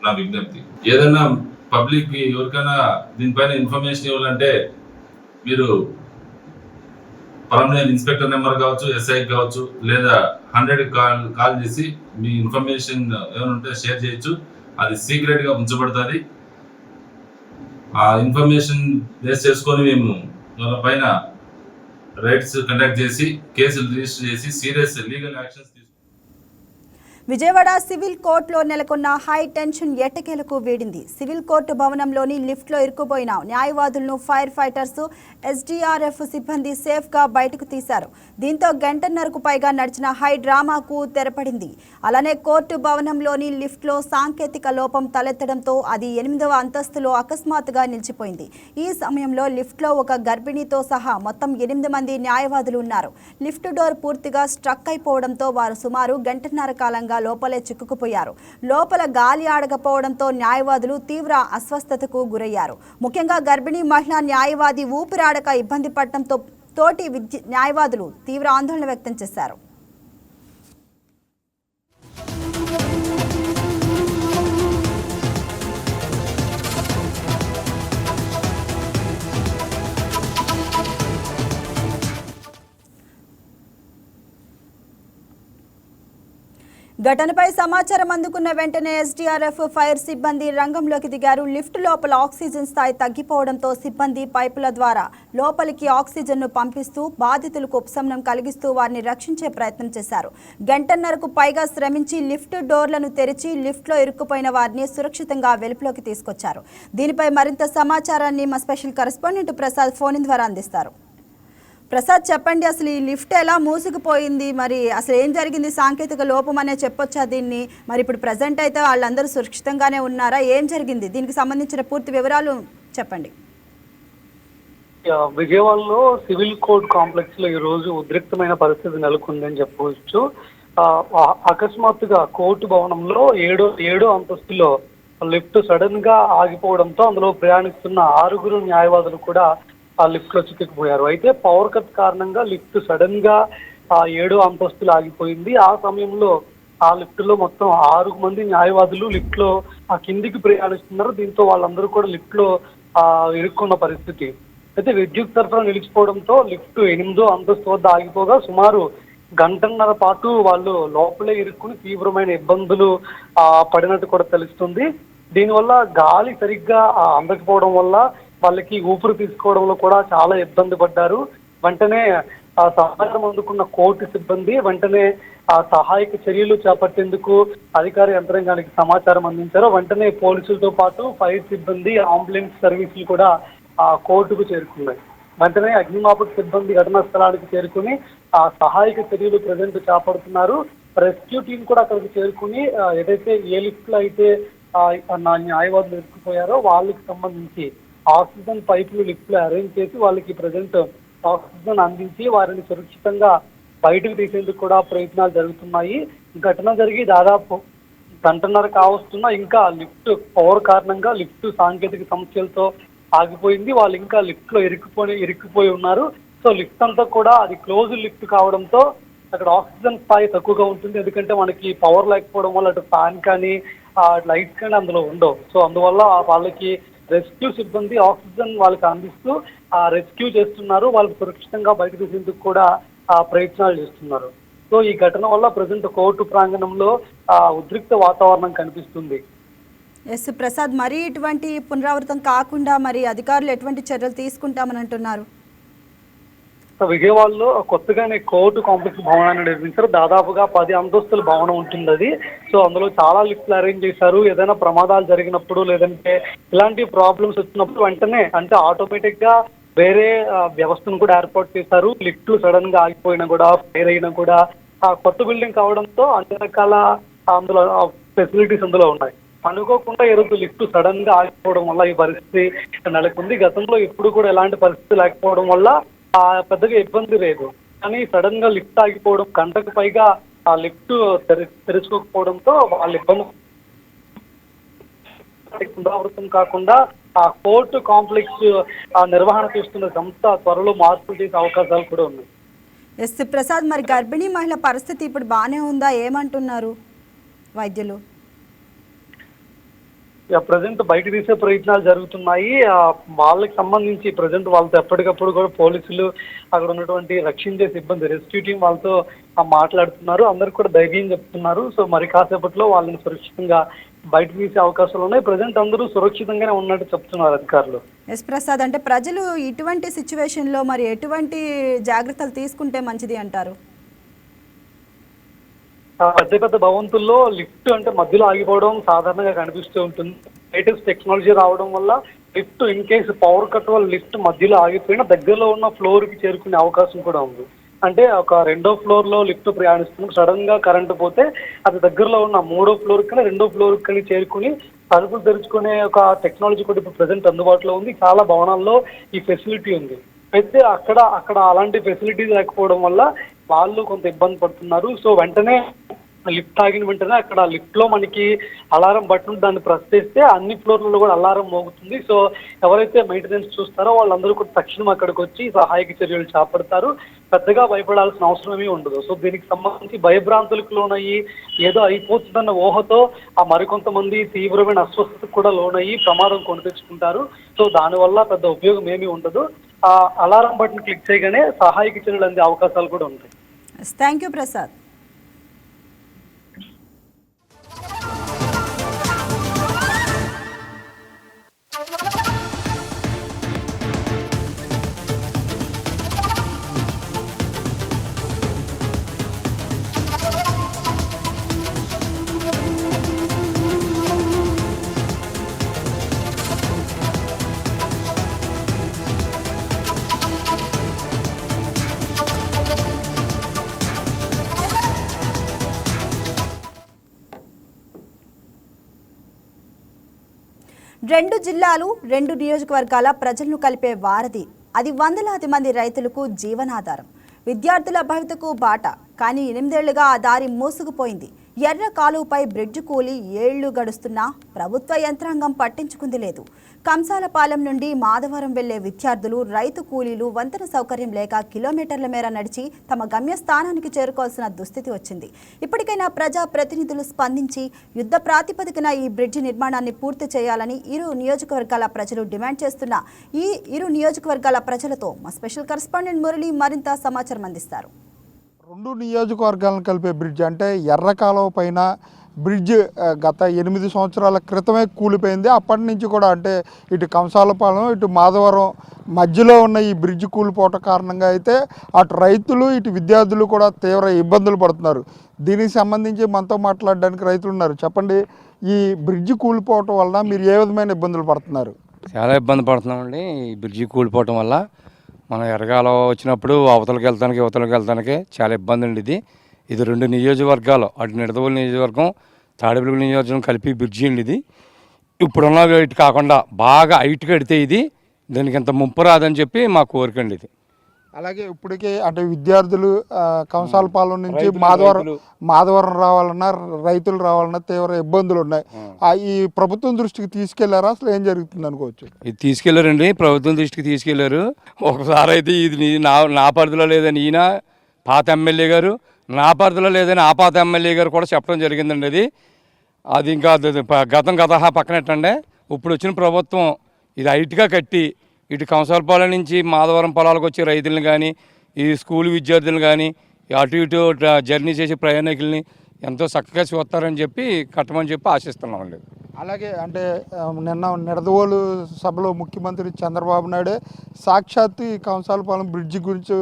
నా విజ్ఞప్తి. ఏదైనా పబ్లిక్ ఎవరికైనా దీనిపైన ఇన్ఫర్మేషన్ ఇవ్వాలంటే మీరు పలమనేరు ఇన్స్పెక్టర్ నెంబర్ కావచ్చు, ఎస్ఐ కావచ్చు, లేదా 100 కాల్ చేసి మీ ఇన్ఫర్మేషన్ ఏమైనా ఉంటే షేర్ చేయొచ్చు. అది సీక్రెట్గా ఉంచబడుతుంది. ఆ ఇన్ఫర్మేషన్ బేస్ చేసుకొని మేము వాళ్ళ పైన రైట్స్ కండక్ట్ చేసి కేసులు రిజిస్టర్ చేసి సీరియస్ లీగల్ యాక్షన్స్ తీసుకుంటాం. విజయవాడ సివిల్ కోర్టులో నెలకొన్న హై టెన్షన్ ఎట్టకేలకు వీడింది. సివిల్ కోర్టు భవనంలోని లిఫ్ట్లో ఇరుక్కుపోయిన న్యాయవాదులను ఫైర్ ఫైటర్స్, ఎస్డీఆర్ఎఫ్ సిబ్బంది సేఫ్గా బయటకు తీశారు. దీంతో గంటన్నరకు పైగా నడిచిన హై డ్రామాకు తెరపడింది. అలానే కోర్టు భవనంలోని లిఫ్ట్లో సాంకేతిక లోపం తలెత్తడంతో అది 8వ అంతస్తులో అకస్మాత్తుగా నిలిచిపోయింది. ఈ సమయంలో లిఫ్ట్లో ఒక గర్భిణితో సహా మొత్తం 8 మంది న్యాయవాదులు ఉన్నారు. లిఫ్ట్ డోర్ పూర్తిగా స్ట్రక్ అయిపోవడంతో వారు సుమారు గంటన్నర కాలంగా లోపలే చిక్కుకుపోయారు. లోపల గాలి ఆడకపోవడంతో న్యాయవాదులు తీవ్ర అస్వస్థతకు గురయ్యారు. ముఖ్యంగా గర్భిణీ మహిళా న్యాయవాది ఊపిరాడక ఇబ్బంది పడటంతో తోటి న్యాయవాదులు తీవ్ర ఆందోళన వ్యక్తం చేశారు. ఘటనపై సమాచారం అందుకున్న వెంటనే ఎస్డీఆర్ఎఫ్ ఫైర్ సిబ్బంది రంగంలోకి దిగారు. లిఫ్ట్ లోపల ఆక్సిజన్ స్థాయి తగ్గిపోవడంతో సిబ్బంది పైపుల ద్వారా లోపలికి ఆక్సిజన్ను పంపిస్తూ బాధితులకు ఉపశమనం కలిగిస్తూ వారిని రక్షించే ప్రయత్నం చేశారు. గంటన్నరకు పైగా శ్రమించి లిఫ్ట్ డోర్లను తెరిచి లిఫ్ట్లో ఇరుక్కుపోయిన వారిని సురక్షితంగా వెలుపులోకి తీసుకొచ్చారు. దీనిపై మరింత సమాచారాన్ని మా స్పెషల్ కరెస్పాండెంట్ ప్రసాద్ ఫోన్ ద్వారా అందిస్తారు. ప్రసాద్, చెప్పండి, అసలు ఈ లిఫ్ట్ ఎలా మూసుకుపోయింది, మరి అసలు ఏం జరిగింది? సాంకేతిక లోపం అనే చెప్పొచ్చా దీన్ని? మరి ఇప్పుడు ప్రజెంట్ అయితే వాళ్ళందరూ సురక్షితంగానే ఉన్నారా? ఏం జరిగింది? దీనికి సంబంధించిన పూర్తి వివరాలు చెప్పండి. విజయవాడలో సివిల్ కోర్ట్ కాంప్లెక్స్ లో ఈ రోజు ఉద్రిక్తమైన పరిస్థితి నెలకొందని చెప్పవచ్చు. అకస్మాత్తుగా కోర్టు భవనంలో ఏడో అంతస్తులో లిఫ్ట్ సడన్ గా ఆగిపోవడంతో అందులో ప్రయాణిస్తున్న 6 న్యాయవాదులు కూడా ఆ లిఫ్ట్ లో చిక్కుకుపోయారు. అయితే పవర్ కట్ కారణంగా లిఫ్ట్ సడన్ గా 7వ అంతస్తులు ఆగిపోయింది. ఆ సమయంలో ఆ లిఫ్ట్ లో మొత్తం 6 మంది న్యాయవాదులు లిఫ్ట్ లో కిందికి ప్రయాణిస్తున్నారు. దీంతో వాళ్ళందరూ కూడా లిఫ్ట్ లో ఇరుక్కున్న పరిస్థితి. అయితే విద్యుత్ సరఫరా నిలిచిపోవడంతో లిఫ్ట్ 8వ అంతస్తు వద్ద ఆగిపోగా సుమారు గంటన్నర పాటు వాళ్ళు లోపలే ఇరుక్కుని తీవ్రమైన ఇబ్బందులు పడినట్టు కూడా తెలుస్తుంది. దీనివల్ల గాలి సరిగ్గా అందకపోవడం వల్ల వాళ్ళకి ఊపిరి తీసుకోవడంలో కూడా చాలా ఇబ్బంది పడ్డారు. వెంటనే సమాచారం అందుకున్న కోర్టు సిబ్బంది వెంటనే సహాయక చర్యలు చేపట్టేందుకు అధికార యంత్రాంగానికి సమాచారం అందించారు. వెంటనే పోలీసులతో పాటు ఫైర్ సిబ్బంది, అంబులెన్స్ సర్వీసులు కూడా కోర్టుకు చేరుకున్నాయి. వెంటనే అగ్నిమాపక సిబ్బంది ఘటనా స్థలానికి చేరుకుని సహాయక చర్యలు ప్రజెంట్ చేపడుతున్నారు. రెస్క్యూ టీం కూడా అక్కడికి చేరుకుని ఏదైతే ఏ లిఫ్ట్ లో అయితే న్యాయవాదులు ఇరుక్కుపోయారో వాళ్ళకి సంబంధించి ఆక్సిజన్ పైపులు లిఫ్ట్ లో అరేంజ్ చేసి వాళ్ళకి ప్రజెంట్ ఆక్సిజన్ అందించి వారిని సురక్షితంగా బయటకు తీసేందుకు కూడా ప్రయత్నాలు జరుగుతున్నాయి. ఘటన జరిగి దాదాపు గంటన్నర కావస్తున్నా ఇంకా లిఫ్ట్ పవర్ కారణంగా లిఫ్ట్ సాంకేతిక సమస్యలతో ఆగిపోయింది. వాళ్ళు ఇంకా లిఫ్ట్ లో ఇరుక్కుపోయి ఉన్నారు. సో లిఫ్ట్ అంతా కూడా అది క్లోజ్ లిఫ్ట్ కావడంతో అక్కడ ఆక్సిజన్ స్థాయి తక్కువగా ఉంటుంది. ఎందుకంటే మనకి పవర్ లేకపోవడం వల్ల అటు ఫ్యాన్ కానీ లైట్స్ కానీ అందులో ఉండవు. సో అందువల్ల వాళ్ళకి రెస్క్యూ సిబ్బంది ఆక్సిజన్ వాళ్ళకి అందిస్తూ రెస్క్యూ చేస్తున్నారు. వాళ్ళకి సురక్షితంగా బయట తీసేందుకు కూడా ప్రయత్నాలు చేస్తున్నారు. సో ఈ ఘటన వల్ల ప్రజెంట్ కోర్టు ప్రాంగణంలో ఉద్రిక్త వాతావరణం కనిపిస్తుంది. ఎస్ ప్రసాద్, మరి ఇటువంటి పునరావృతం కాకుండా మరి అధికారులు ఎటువంటి చర్యలు తీసుకుంటామని అంటున్నారు? విజయవాడలో కొత్తగానే కోర్టు కాంప్లెక్స్ భవనాన్ని నిర్మించారు. దాదాపుగా 10 అంతస్తుల భవనం ఉంటుంది అది. సో అందులో చాలా లిఫ్ట్లు అరేంజ్ చేశారు. ఏదైనా ప్రమాదాలు జరిగినప్పుడు లేదంటే ఇలాంటి ప్రాబ్లమ్స్ వచ్చినప్పుడు వెంటనే అంటే ఆటోమేటిక్ గా వేరే వ్యవస్థను కూడా ఏర్పాటు చేశారు. లిఫ్ట్లు సడన్ గా ఆగిపోయినా కూడా ఫైర్ అయినా కూడా కొత్త బిల్డింగ్ కావడంతో అన్ని రకాల అందులో ఫెసిలిటీస్ అందులో ఉన్నాయి. అనుకోకుండా ఈరోజు లిఫ్ట్ సడన్ గా ఆగిపోవడం వల్ల ఈ పరిస్థితి నెలకొంది. గతంలో ఎప్పుడు కూడా ఎలాంటి పరిస్థితి లేకపోవడం వల్ల పెద్దగా ఇబ్బంది లేదు. కానీ సడన్ గా లిఫ్ట్ ఆగిపోవడం, గంటకు పైగా ఆ లిఫ్ట్ తెరుచుకోకపోవడంతో వాళ్ళ ఇబ్బంది పునరావృతం కాకుండా ఆ కోర్టు కాంప్లెక్స్ నిర్వహణ చేస్తున్న సంస్థ త్వరలో మార్పులు చేసే అవకాశాలు కూడా ఉన్నాయి. ఎస్ ప్రసాద్, మరి గర్భిణీ మహిళ పరిస్థితి ఇప్పుడు బాగానే ఉందా? ఏమంటున్నారు వైద్యులు? ప్రజెంట్ బయట తీసే ప్రయత్నాలు జరుగుతున్నాయి. వాళ్ళకి సంబంధించి ప్రజెంట్ వాళ్ళతో ఎప్పటికప్పుడు కూడా పోలీసులు, అక్కడ ఉన్నటువంటి రక్షించే సిబ్బంది, రెస్క్యూ టీం వాళ్ళతో మాట్లాడుతున్నారు. అందరికి కూడా ధైర్యం చెప్తున్నారు. సో మరి కాసేపట్లో వాళ్ళని సురక్షితంగా బయట తీసే అవకాశాలు ఉన్నాయి. ప్రజెంట్ అందరూ సురక్షితంగానే ఉన్నట్టు చెప్తున్నారు అధికారులు. ఎస్ ప్రసాద్, అంటే ప్రజలు ఇటువంటి సిచ్యువేషన్లో మరి ఎటువంటి జాగ్రత్తలు తీసుకుంటే మంచిది అంటారు? పెద్ద భవంతుల్లో లిఫ్ట్ అంటే మధ్యలో ఆగిపోవడం సాధారణంగా కనిపిస్తూ ఉంటుంది. లేటెస్ట్ టెక్నాలజీ రావడం వల్ల lift in case power cut వల్ల లిఫ్ట్ మధ్యలో ఆగిపోయినా దగ్గరలో ఉన్న ఫ్లోర్ కి చేరుకునే అవకాశం కూడా ఉంది. అంటే ఒక 2వ ఫ్లోర్ లో లిఫ్ట్ ప్రయాణిస్తున్నప్పుడు సడన్ గా కరెంటు పోతే అది దగ్గరలో ఉన్న 3వ ఫ్లోర్ కన్నా 2వ ఫ్లోర్ కని చేరుకుని తలుపులు తెరుచుకునే ఒక టెక్నాలజీ కూడా ఇప్పుడు ప్రజెంట్ అందుబాటులో ఉంది. చాలా భవనాల్లో ఈ ఫెసిలిటీ ఉంది. అయితే అక్కడ అలాంటి ఫెసిలిటీస్ లేకపోవడం వల్ల వాళ్ళు కొంత ఇబ్బంది పడుతున్నారు. సో వెంటనే లిఫ్ట్ ఆగిన వెంటనే అక్కడ లిఫ్ట్ లో మనకి అలారం బటన్ దాన్ని ప్రెస్ చేస్తే అన్ని ఫ్లోర్లలో కూడా అలారం మోగుతుంది. సో ఎవరైతే మెయింటెనెన్స్ చూస్తారో వాళ్ళందరూ కూడా తక్షణం అక్కడికి వచ్చి సహాయక చర్యలు చేపడతారు. పెద్దగా భయపడాల్సిన అవసరమే ఉండదు. సో దీనికి సంబంధించి భయభ్రాంతులకు లోనయ్యి ఏదో అయిపోతుందన్న ఊహతో మరికొంతమంది తీవ్రమైన అస్వస్థతకు కూడా లోనయ్యి ప్రమాదం కొని తెచ్చుకుంటారు. సో దానివల్ల పెద్ద ఉపయోగం ఏమీ ఉండదు. అలారం బటన్ క్లిక్ చేయగానే సహాయక చర్యలు అందే అవకాశాలు కూడా ఉంటాయి. Thank you Prasad. రెండు జిల్లాలు, రెండు నియోజకవర్గాల ప్రజలను కలిపే వారధి. అది వందలాది మంది రైతులకు జీవనాధారం, విద్యార్థుల భవితకు బాట. కానీ 8 ఏళ్లుగా ఆ దారి మూసుకుపోయింది. ఎర్ర కాలువపై బ్రిడ్జ్ కూలి ఏళ్లు గడుస్తున్నా ప్రభుత్వ యంత్రాంగం పట్టించుకుంది లేదు. కంసాలపాలెం నుండి మాధవరం వెళ్లే విద్యార్థులు, రైతు కూలీలు వంతెన సౌకర్యం లేక కిలోమీటర్ల మేర నడిచి తమ గమ్యస్థానానికి చేరుకోవాల్సిన దుస్థితి వచ్చింది. ఇప్పటికైనా ప్రజా ప్రతినిధులు స్పందించి యుద్ధ ప్రాతిపదికన ఈ బ్రిడ్జి నిర్మాణాన్ని పూర్తి చేయాలని ఇరు నియోజకవర్గాల ప్రజలు డిమాండ్ చేస్తున్న ఈ ఇరు నియోజకవర్గాల ప్రజలతో మా స్పెషల్ కరెస్పాండెంట్ మురళి మరింత సమాచారం అందిస్తారు. రెండు నియోజకవర్గాలను కలిపే బ్రిడ్జ్ అంటే ఎర్ర కాలువ పైన బ్రిడ్జ్ గత 8 సంవత్సరాల క్రితమే కూలిపోయింది. అప్పటి నుంచి కూడా అంటే ఇటు కంసాలపాలెం ఇటు మాధవరం మధ్యలో ఉన్న ఈ బ్రిడ్జ్ కూలిపోవటం కారణంగా అయితే అటు రైతులు ఇటు విద్యార్థులు కూడా తీవ్ర ఇబ్బందులు పడుతున్నారు. దీనికి సంబంధించి మనతో మాట్లాడడానికి రైతులు ఉన్నారు. చెప్పండి, ఈ బ్రిడ్జ్ కూలిపోవటం వలన మీరు ఏ విధమైన ఇబ్బందులు పడుతున్నారు? చాలా ఇబ్బంది పడుతున్నామండి. ఈ బ్రిడ్జి కూలిపోవటం వల్ల మనం ఎర్రగాలం వచ్చినప్పుడు అవతలకి వెళ్తానికి చాలా ఇబ్బంది అండి. ఇది రెండు నియోజకవర్గాలు, అటు నిడదవోలు నియోజకవర్గం, తాడేపల్లి నియోజకవర్గం కలిపి బ్రిడ్జి అండి. ఇది ఇప్పుడున్న హైట్ కాకుండా బాగా హైట్ కడితే ఇది దానికి ఇంత ముంపు రాదని చెప్పి మా కోరిక అండి. ఇది అలాగే ఇప్పటికే అంటే విద్యార్థులు కంసాలపాలెం నుంచి మాధవరం రావాలన్నా, రైతులు రావాలన్నా తీవ్ర ఇబ్బందులు ఉన్నాయి. ఈ ప్రభుత్వం దృష్టికి తీసుకెళ్లారా? అసలు ఏం జరుగుతుంది అనుకోవచ్చు? ఇది తీసుకెళ్లారండి, ప్రభుత్వం దృష్టికి తీసుకెళ్లారు. ఒకసారి అయితే ఇది నా పరిధిలో లేదని ఈయన పాత ఎమ్మెల్యే గారు, నా పరిధిలో లేదని ఆ పాత ఎమ్మెల్యే గారు కూడా చెప్పడం జరిగిందండి. అది ఇంకా గత పక్కనెట్టండి. ఇప్పుడు వచ్చిన ప్రభుత్వం ఇది హైట్గా కట్టి ఇటు కంసాలపాలెం నుంచి మాధవరం పొలాలకు వచ్చే రైతులను కానీ, ఈ స్కూల్ విద్యార్థులను కానీ, అటు ఇటు జర్నీ చేసే ప్రయాణికుల్ని ఎంతో చక్కగా చూస్తారని చెప్పి కట్టమని చెప్పి ఆశిస్తున్నామండి. అలాగే అంటే నిన్న నిడదవోలు సభలో ముఖ్యమంత్రి చంద్రబాబు నాయుడే సాక్షాత్తు ఈ కంసాలపాలెం బ్రిడ్జి గురించి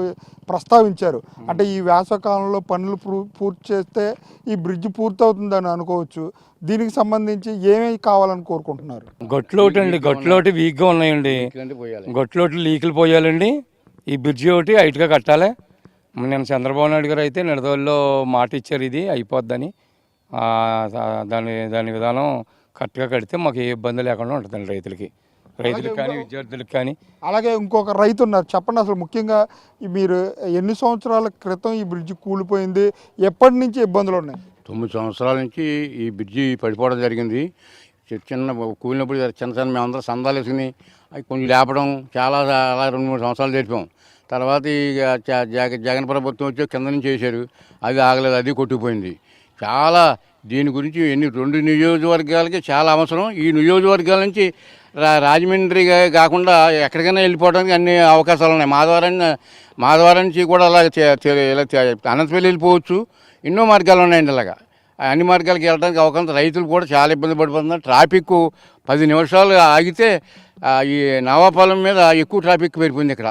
ప్రస్తావించారు. అంటే ఈ వేసవకాలంలో పనులు పూర్తి చేస్తే ఈ బ్రిడ్జి పూర్తవుతుందని అనుకోవచ్చు. దీనికి సంబంధించి ఏమేమి కావాలని కోరుకుంటున్నారు? గట్లోటి వీక్గా ఉన్నాయండి. గట్లోటి లీకులు పోయాలండి. ఈ బ్రిడ్జి ఒకటి హైట్గా కట్టాలి. నేను చంద్రబాబు నాయుడు గారు అయితే నిడదవోలులో మాట ఇచ్చారు ఇది అయిపోద్దని. దాని విధానం కరెక్ట్గా కడితే మాకు ఏ ఇబ్బంది లేకుండా ఉంటుందండి రైతులకి కానీ విద్యార్థులకు కానీ. అలాగే ఇంకొక రైతు ఉన్నారు. చెప్పండి, అసలు ముఖ్యంగా మీరు ఎన్ని సంవత్సరాల క్రితం ఈ బ్రిడ్జి కూలిపోయింది? ఎప్పటి నుంచి ఇబ్బందులు ఉన్నాయి? 9 సంవత్సరాల నుంచి ఈ బ్రిడ్జి పడిపోవడం జరిగింది. చిన్న కూలినప్పుడు చిన్న మేమందరం సందాలు వేసుకుని అవి కొంచెం లేపడం అలా 2-3 సంవత్సరాలు జరిపాం. తర్వాత జగన్ ప్రభుత్వం వచ్చి కింద నుంచి చేశారు. అది ఆగలేదు, అది కొట్టుకుపోయింది. చాలా దీని గురించి రెండు నియోజకవర్గాలకి చాలా అవసరం. ఈ నియోజకవర్గాల నుంచి రాజమండ్రి కాకుండా ఎక్కడికైనా వెళ్ళిపోవడానికి అన్ని అవకాశాలు ఉన్నాయి. మాధవరం నుంచి కూడా అలా అనంతపల్లి వెళ్ళిపోవచ్చు. ఎన్నో మార్గాలు ఉన్నాయండి. ఇలాగా అన్ని మార్గాలకి వెళ్ళడానికి అవకాశం. రైతులు కూడా చాలా ఇబ్బంది పడిపోతున్నారు. ట్రాఫిక్ 10 నిమిషాలు ఆగితే ఈ నవాపాలెం మీద ఎక్కువ ట్రాఫిక్ పెరిగిపోయింది. ఇక్కడ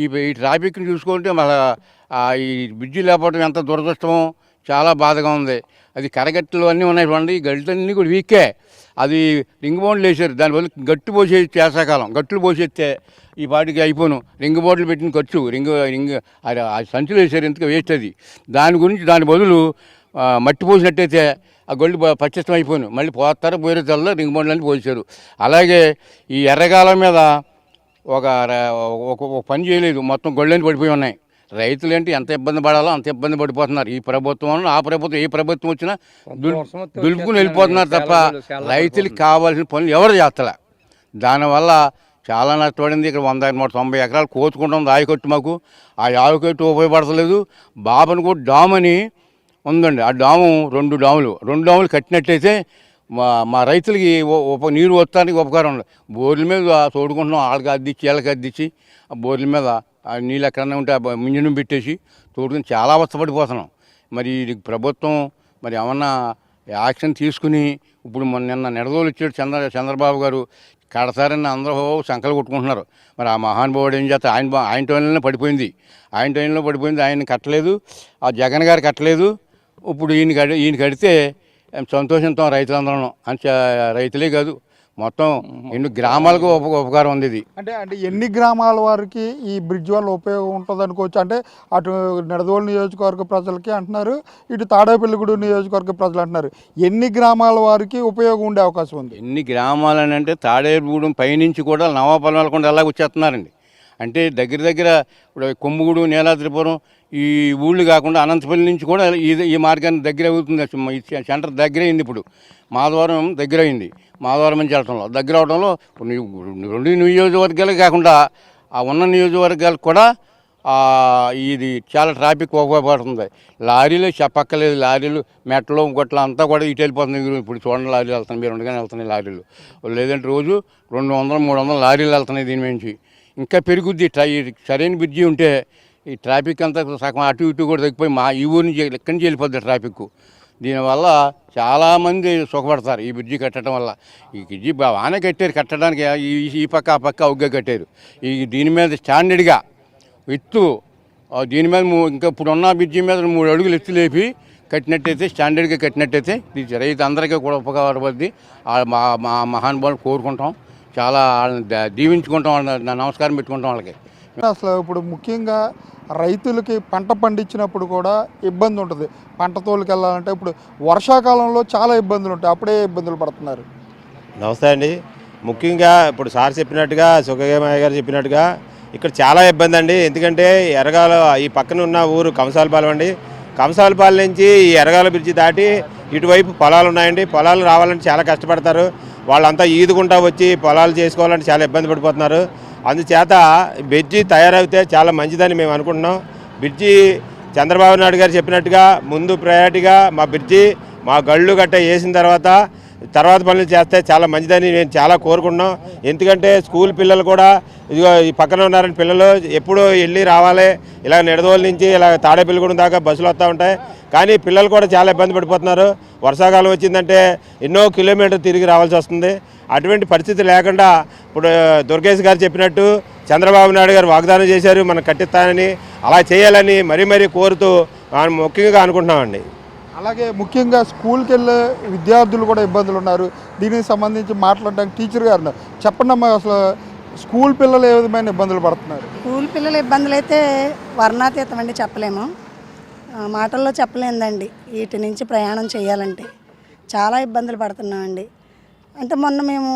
ఈ ట్రాఫిక్ని చూసుకుంటే మళ్ళీ ఈ బ్రిడ్జి లేకపోవడం ఎంత దురదృష్టమో, చాలా బాధగా ఉంది. అది కరగట్లు అన్నీ ఉన్నాయి చూడండి. ఈ గట్లన్నీ కూడా వీకే. అది రింగ్ బోర్డులు వేసారు. దానివల్ల గట్టు పోసేది వేసాకాలం గట్లు పోసేస్తే ఈ పాటికి అయిపోను. రింగ్ బోర్డులు పెట్టిన ఖర్చు రింగ్ సంచులు వేసారు, ఎందుకు వేస్ట్ అది. దాని బదులు మట్టి పోసినట్టయితే ఆ గొళ్ళు పచ్చిష్టం అయిపోను. మళ్ళీ పోతారు, పోయే తెల్ల రింగ్ బోర్డులన్నీ పోసారు. అలాగే ఈ ఎర్రగాలం మీద ఒక పని చేయలేదు, మొత్తం గొళ్ళని పడిపోయి ఉన్నాయి. రైతులు ఏంటి ఎంత ఇబ్బంది పడాలో అంత ఇబ్బంది పడిపోతున్నారు. ఈ ప్రభుత్వం ఆ ప్రభుత్వం ఏ ప్రభుత్వం వచ్చినా దులుపుకుని వెళ్ళిపోతున్నారు తప్ప రైతులకు కావాల్సిన పనులు ఎవరు చేస్తలే. దానివల్ల చాలా నష్టపడింది. ఇక్కడ 190 ఎకరాలు కోతుకుంటాం రాయకొట్టు. మాకు ఆ యావకొట్టు ఉపయోగపడతలేదు. బాబన్ కూడా డామ్ అని ఉందండి. ఆ డాము 2 డాములు కట్టినట్లయితే మా రైతులకి నీరు వస్తానికి ఉపకారం ఉండదు. బోర్ల మీద తోడుకుంటున్నాం, వాళ్ళకి అద్దిచ్చి వీళ్ళకి అద్దిచ్చి ఆ బోర్ల మీద ఆ నీళ్ళు ఎక్కడన్నా ఉంటే మింజనం పెట్టేసి తోడుకుని చాలా అవస్థపడిపోతున్నాం. మరి ప్రభుత్వం మరి ఏమన్నా యాక్షన్ తీసుకుని ఇప్పుడు నిన్న నిడదవోలు వచ్చాడు చంద్రబాబు గారు, కడతారని అందరూ సంకలు కొట్టుకుంటున్నారు. మరి ఆ మహానుభావుడు ఏం చేస్తారు? ఆయన టైంలోనే పడిపోయింది. ఆయన కట్టలేదు, ఆ జగన్ గారు కట్టలేదు. ఇప్పుడు ఈయన కడితే సంతోషంతో రైతులందరూ రైతులే కాదు మొత్తం ఎన్ని గ్రామాలకు ఉపకారం ఉంది ఇది. అంటే ఎన్ని గ్రామాల వారికి ఈ బ్రిడ్జ్ వల్ల ఉపయోగం ఉంటుంది అనుకోవచ్చు? అంటే అటు నిడదవోలు నియోజకవర్గ ప్రజలకి అంటున్నారు, ఇటు తాడేపల్లిగూడెం నియోజకవర్గ ప్రజలు అంటున్నారు. ఎన్ని గ్రామాల వారికి ఉపయోగం ఉండే అవకాశం ఉంది? ఎన్ని గ్రామాలని అంటే తాడేపల్లిగూడెం పైనుంచి కూడా నవాపల్లి అలాగ వచ్చేస్తున్నారండి. అంటే దగ్గర ఇప్పుడు కొమ్ముగూడెం, నీలాద్రిపురం ఈ ఊళ్ళు కాకుండా అనంతపల్లి నుంచి కూడా ఈ మార్గాన్ని దగ్గర అవుతుంది. సెంటర్ దగ్గర అయింది. ఇప్పుడు మాధవరం దగ్గర అయింది. మాధవరం నుంచి వెళ్ళటంలో దగ్గర అవడంలో రెండు నియోజకవర్గాలు కాకుండా ఆ ఉన్న నియోజకవర్గాలకు కూడా ఇది చాలా ట్రాఫిక్ ఉపయోగపడుతుంది. లారీలు చెప్పక్కర్లేదు, లారీలు మెట్టలు గొట్ల అంతా కూడా ఇటు వెళ్ళిపోతుంది. ఇప్పుడు చూడండి, లారీలు వెళ్తున్నాయి, మీరు ఉండగానే వెళ్తున్నాయి లారీలు. లేదంటే రోజు 200-300 లారీలు వెళ్తున్నాయి. దీని నుంచి ఇంకా పెరుగుద్ది. సరైన బ్రిడ్జి ఉంటే ఈ ట్రాఫిక్ అంతా సగం అటు ఇటు కూడా తగ్గిపోయి ఈ ఊరి నుంచి ఇక్కడి నుంచి వెళ్ళిపోద్ది ట్రాఫిక్. దీనివల్ల చాలామంది సుఖపడతారు ఈ బ్రిడ్జి కట్టడం వల్ల. ఈ బ్రిడ్జి బాగానే కట్టారు, కట్టడానికి ఈ పక్క ఆ పక్క అవుగ్గా కట్టారు. దీని మీద స్టాండర్డ్గా ఎత్తు, దీని మీద ఇంకా ఇప్పుడున్న బ్రిడ్జి మీద 3 అడుగులు ఎత్తు లేపి కట్టినట్టయితే, స్టాండర్డ్గా కట్టినట్టయితే ఇది రైతు అందరికీ కూడా ఉపకారపడుద్ది. మా మహానుభావులు కోరుకుంటాం, చాలా దీవించుకుంటాం, నమస్కారం పెట్టుకుంటాం వాళ్ళకి. అసలు ఇప్పుడు ముఖ్యంగా రైతులకి పంట పండించినప్పుడు కూడా ఇబ్బంది ఉంటుంది. పంట తోలుకి వెళ్ళాలంటే ఇప్పుడు వర్షాకాలంలో చాలా ఇబ్బందులు ఉంటాయి, అప్పుడే ఇబ్బందులు పడుతున్నారు. నమస్తే అండి. ముఖ్యంగా ఇప్పుడు సార్ చెప్పినట్టుగా, సుఖమయ్య గారు చెప్పినట్టుగా ఇక్కడ చాలా ఇబ్బంది అండి. ఎందుకంటే ఎరగాల ఈ పక్కన ఉన్న ఊరు కంసాలపాలెం అండి. కంసాలపాలెం నుంచి ఈ ఎరగాల బ్రిడ్జి దాటి ఇటువైపు పొలాలు ఉన్నాయండి. పొలాలు రావాలంటే చాలా కష్టపడతారు. వాళ్ళంతా ఈదుకుంటా వచ్చి పొలాలు చేసుకోవాలంటే చాలా ఇబ్బంది పడిపోతున్నారు. అందుచేత బ్రిడ్జి తయారైతే చాలా మంచిదని మేము అనుకుంటున్నాం. బ్రిడ్జి చంద్రబాబు నాయుడు గారు చెప్పినట్టుగా ముందు ప్రయారిటీగా మా బ్రిడ్జి మా గళ్ళు గట్ట వేసిన తర్వాత పనులు చేస్తే చాలా మంచిదని నేను చాలా కోరుకుంటున్నాం. ఎందుకంటే స్కూల్ పిల్లలు కూడా ఇదిగో ఈ పక్కన ఉన్నారని పిల్లలు ఎప్పుడూ వెళ్ళి రావాలి. ఇలా నిడదవోలు నుంచి ఇలా తాడేపల్లిగూడెం దాకా బస్సులు వస్తూ ఉంటాయి. కానీ పిల్లలు కూడా చాలా ఇబ్బంది పడిపోతున్నారు. వర్షాకాలం వచ్చిందంటే ఎన్నో కిలోమీటర్లు తిరిగి రావాల్సి వస్తుంది. అటువంటి పరిస్థితి లేకుండా ఇప్పుడు దుర్గేష్ గారు చెప్పినట్టు చంద్రబాబు నాయుడు గారు వాగ్దానం చేశారు మనం కట్టిస్తానని. అలా చేయాలని మరీ కోరుతూ ముఖ్యంగా అనుకుంటున్నామండి. అలాగే ముఖ్యంగా స్కూల్కి వెళ్ళే విద్యార్థులు కూడా ఇబ్బందులు ఉన్నారు. దీనికి సంబంధించి మాట్లాడడానికి టీచర్ గారు చెప్పండి అమ్మా, అసలు స్కూల్ పిల్లలు ఏ విధమైన ఇబ్బందులు పడుతున్నారు? స్కూల్ పిల్లల ఇబ్బందులు అయితే వర్ణాతీతం అండి, చెప్పలేము, మాటల్లో చెప్పలేదండి. వీటి నుంచి ప్రయాణం చేయాలంటే చాలా ఇబ్బందులు పడుతున్నామండి. అంటే మొన్న మేము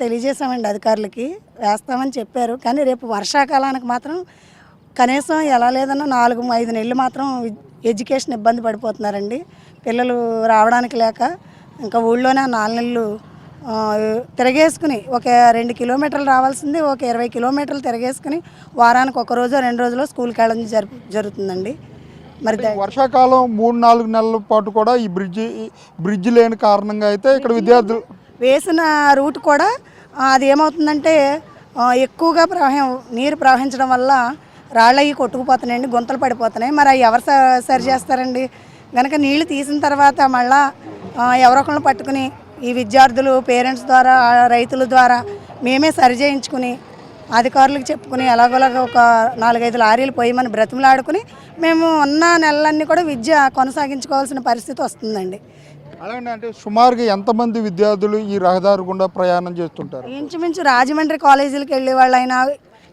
తెలియజేసామండి అధికారులకి, వేస్తామని చెప్పారు. కానీ రేపు వర్షాకాలానికి మాత్రం కనీసం ఎలా లేదన్నా 4-5 నెలలు మాత్రం ఎడ్యుకేషన్ ఇబ్బంది పడిపోతున్నారండి. పిల్లలు రావడానికి లేక ఇంకా ఊళ్ళోనే 4 నెలలు తిరగేసుకుని ఒక 2 కిలోమీటర్లు రావాల్సింది ఒక 20 కిలోమీటర్లు తిరగేసుకుని వారానికి 1 రోజు 2 రోజులు స్కూల్కి వెళ్ళడం జరుగుతుందండి. మరి వర్షాకాలం 3-4 నెలల పాటు కూడా ఈ బ్రిడ్జి లేని కారణంగా అయితే ఇక్కడ విద్యార్థులు వేసిన రూట్ కూడా అది ఏమవుతుందంటే ఎక్కువగా నీరు ప్రవహించడం వల్ల రాళ్ళవి కొట్టుకుపోతున్నాయండి, గుంతలు పడిపోతున్నాయి. మరి అవి ఎవరు సరి చేస్తారండి? కనుక నీళ్లు తీసిన తర్వాత మళ్ళా ఎవరొకళ్ళు పట్టుకుని ఈ విద్యార్థులు పేరెంట్స్ ద్వారా, రైతుల ద్వారా మేమే సరి చేయించుకుని అధికారులకు చెప్పుకుని ఎలాగోలాగ ఒక 4-5 లారీలు పోయమని బ్రతిమలాడుకుని మేము ఉన్న నెలలన్నీ కూడా విద్య కొనసాగించుకోవాల్సిన పరిస్థితి వస్తుందండి. అలాగే అంటే సుమారుగా ఎంతమంది విద్యార్థులు ఈ రహదారి గుండా ప్రయాణం చేస్తుంటారు? ఇంచుమించు రాజమండ్రి కాలేజీలకు వెళ్ళే వాళ్ళైనా,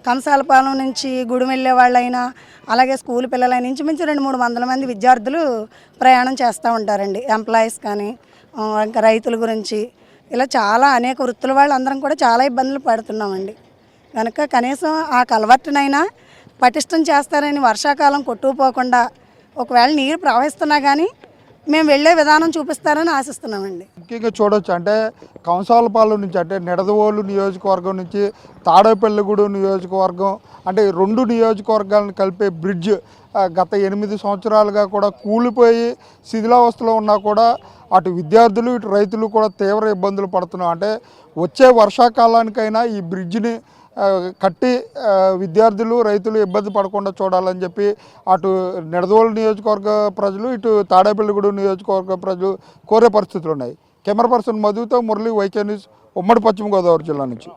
కంసాలపాలెం నుంచి గుడిం వెళ్ళే వాళ్ళైనా, అలాగే స్కూల్ పిల్లలైనా ఇంచుమించు 200-300 మంది విద్యార్థులు ప్రయాణం చేస్తూ ఉంటారండి. ఎంప్లాయీస్ కానీ, ఇంకా రైతుల గురించి ఇలా చాలా అనేక వృత్తుల వాళ్ళు అందరం కూడా చాలా ఇబ్బందులు పడుతున్నామండి. కనుక కనీసం ఆ కలవట్టునైనా పటిష్టం చేస్తారని, వర్షాకాలం కొట్టుకుపోకుండా ఒకవేళ నీరు ప్రవహిస్తున్నా కానీ మేము వెళ్ళే విధానం చూపిస్తారని ఆశిస్తున్నామండి. ముఖ్యంగా చూడవచ్చు అంటే కంసాలపాలెం నుంచి అంటే నిడదవోలు నియోజకవర్గం నుంచి తాడేపల్లిగూడెం నియోజకవర్గం అంటే 2 నియోజకవర్గాలను కలిపే బ్రిడ్జ్ గత 8 సంవత్సరాలుగా కూడా కూలిపోయి శిథిలావస్థలో ఉన్నా కూడా అటు విద్యార్థులు ఇటు రైతులు కూడా తీవ్ర ఇబ్బందులు పడుతున్నాం. అంటే వచ్చే వర్షాకాలానికైనా ఈ బ్రిడ్జిని కట్టి విద్యార్థులు రైతులు ఇబ్బంది పడకుండా చూడాలని చెప్పి అటు నిడదవోలు నియోజకవర్గ ప్రజలు, ఇటు తాడేపల్లిగూడెం నియోజకవర్గ ప్రజలు కోరే పరిస్థితులు ఉన్నాయి. కెమెరా పర్సన్ మధుతో మురళి, వైకే న్యూస్, ఉమ్మడి పశ్చిమ గోదావరి జిల్లా నుంచి.